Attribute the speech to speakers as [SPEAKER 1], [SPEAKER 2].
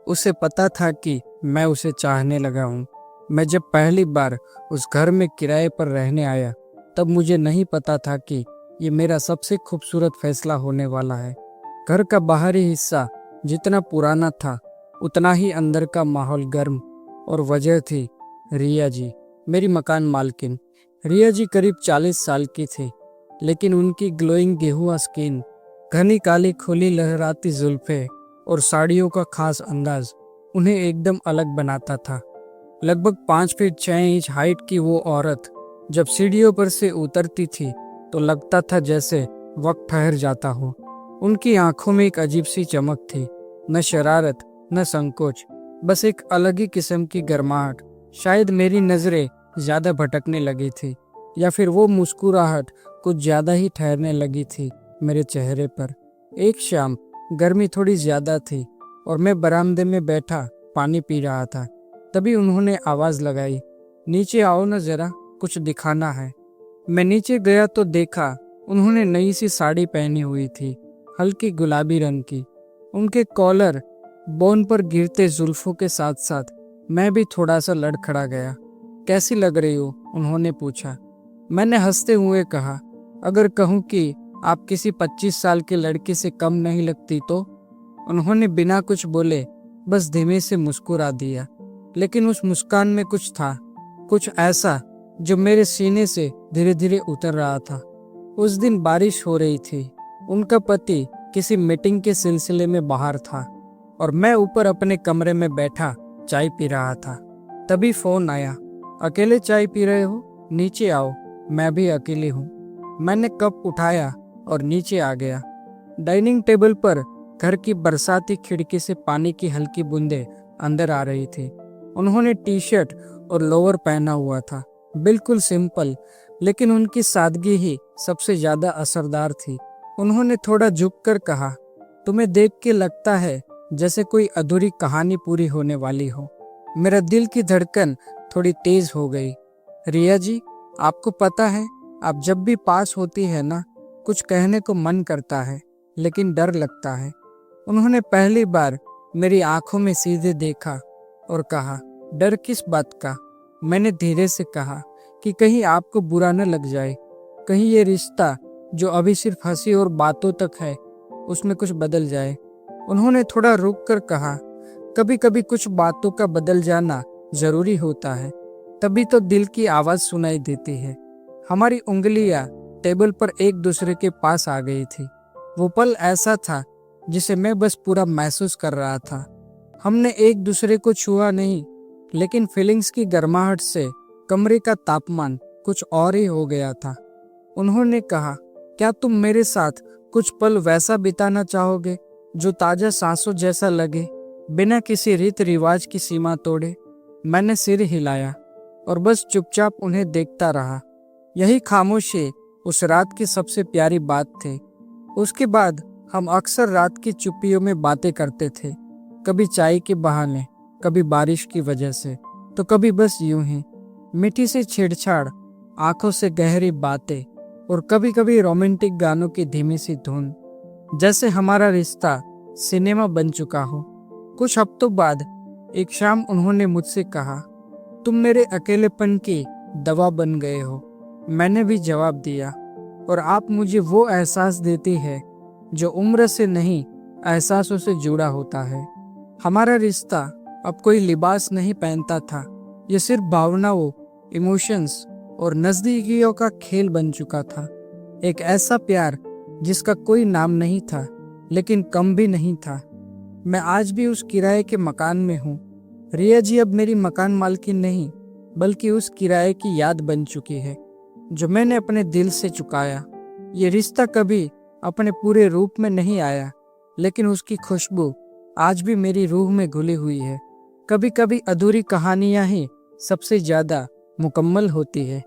[SPEAKER 1] उसे पता था कि मैं उसे चाहने लगा हूँ। मैं जब पहली बार उस घर में किराए पर रहने आया तब मुझे नहीं पता था कि ये मेरा सबसे खूबसूरत फैसला होने वाला है। घर का बाहरी हिस्सा जितना पुराना था उतना ही अंदर का माहौल गर्म, और वजह थी रिया जी, मेरी मकान मालकिन। रिया जी करीब 40 साल की थी, लेकिन उनकी ग्लोइंग गेहुआ स्किन, घनी काली खुली लहराती जुल्फे और साड़ियों का खास अंदाज उन्हें एकदम अलग बनाता था। लगभग 5 फीट 6 इंच हाइट की वो औरत जब सीढ़ियों पर से उतरती थी तो लगता था जैसे वक्त ठहर जाता हो। उनकी आंखों में एक अजीब सी चमक थी, न शरारत न संकोच, बस एक अलग ही किस्म की गर्माहट। शायद मेरी नजरें ज्यादा भटकने लगी थी, या फिर वो मुस्कुराहट कुछ ज्यादा ही ठहरने लगी थी मेरे चेहरे पर। एक शाम गर्मी थोड़ी ज्यादा थी और मैं बरामदे में बैठा पानी पी रहा था। तभी उन्होंने आवाज लगाई, नीचे आओ न जरा, कुछ दिखाना है। मैं नीचे गया तो देखा उन्होंने नई सी साड़ी पहनी हुई थी, हल्की गुलाबी रंग की। उनके कॉलर बोन पर गिरते जुल्फों के साथ साथ मैं भी थोड़ा सा लड़खड़ा गया। कैसी लग रही हो? उन्होंने पूछा। मैंने हंसते हुए कहा, अगर कहूँ कि आप किसी 25 साल के लड़के से कम नहीं लगती तो? उन्होंने बिना कुछ बोले बस धीमे से मुस्कुरा दिया, लेकिन उस मुस्कान में कुछ था, कुछ ऐसा जो मेरे सीने से धीरे धीरे उतर रहा था। उस दिन बारिश हो रही थी। उनका पति किसी मीटिंग के सिलसिले में बाहर था और मैं ऊपर अपने कमरे में बैठा चाय पी रहा था। तभी फोन आया। अकेले चाय पी रहे हो? नीचे आओ, मैं भी अकेली हूँ। मैंने कप उठाया और नीचे आ गया। डाइनिंग टेबल पर घर की बरसाती खिड़की से पानी की हल्की बूंदें अंदर आ रही थी। उन्होंने टी शर्ट और लोअर पहना हुआ था, बिल्कुल सिंपल, लेकिन उनकी सादगी ही सबसे ज्यादा असरदार थी। उन्होंने थोड़ा झुककर कहा, तुम्हें देख के लगता है जैसे कोई अधूरी कहानी पूरी होने वाली हो। मेरा दिल की धड़कन थोड़ी तेज हो गई। रिया जी, आपको पता है, आप जब भी पास होती है ना, कुछ कहने को मन करता है लेकिन डर लगता है। उन्होंने पहली बार मेरी आंखों में सीधे देखा और कहा, डर किस बात का? मैंने धीरे से कहा कि कहीं आपको बुरा न लग जाए, कहीं ये रिश्ता जो अभी सिर्फ हंसी और बातों तक है उसमें कुछ बदल जाए। उन्होंने थोड़ा रुक कर कहा, कभी कभी कुछ बातों का बदल जाना जरूरी होता है, तभी तो दिल की आवाज सुनाई देती है। हमारी उंगलियां टेबल पर एक दूसरे के पास आ गई थी। वो पल ऐसा था जिसे मैं बस पूरा महसूस कर रहा था। हमने एक दूसरे को छुआ नहीं, लेकिन फीलिंग्स की गर्माहट से कमरे का तापमान कुछ और ही हो गया था। उन्होंने कहा, क्या तुम मेरे साथ कुछ पल वैसा बिताना चाहोगे जो ताजा सांसों जैसा लगे, बिना किसी रीत रिवाज की सीमा तोड़े? मैंने सिर हिलाया और बस चुपचाप उन्हें देखता रहा। यही खामोशी उस रात की सबसे प्यारी बात थी। उसके बाद हम अक्सर रात की चुप्पियों में बातें करते थे, कभी चाय के बहाने, कभी बारिश की वजह से, तो कभी बस यूं ही मीठी सी छेड़छाड़, आंखों से गहरी बातें, और कभी कभी रोमांटिक गानों की धीमी सी धुन, जैसे हमारा रिश्ता सिनेमा बन चुका हो। कुछ हफ्तों बाद एक शाम उन्होंने मुझसे कहा, तुम मेरे अकेलेपन की दवा बन गए हो। मैंने भी जवाब दिया, और आप मुझे वो एहसास देती है जो उम्र से नहीं, एहसासों से जुड़ा होता है। हमारा रिश्ता अब कोई लिबास नहीं पहनता था, ये सिर्फ भावनाओं, इमोशंस और नजदीकियों का खेल बन चुका था। एक ऐसा प्यार जिसका कोई नाम नहीं था लेकिन कम भी नहीं था। मैं आज भी उस किराए के मकान में हूँ। रिया जी अब मेरी मकान मालकिन नहीं, बल्कि उस किराए की याद बन चुकी है जो मैंने अपने दिल से चुकाया। ये रिश्ता कभी अपने पूरे रूप में नहीं आया, लेकिन उसकी खुशबू आज भी मेरी रूह में घुली हुई है। कभी कभी अधूरी कहानियां ही सबसे ज्यादा मुकम्मल होती है।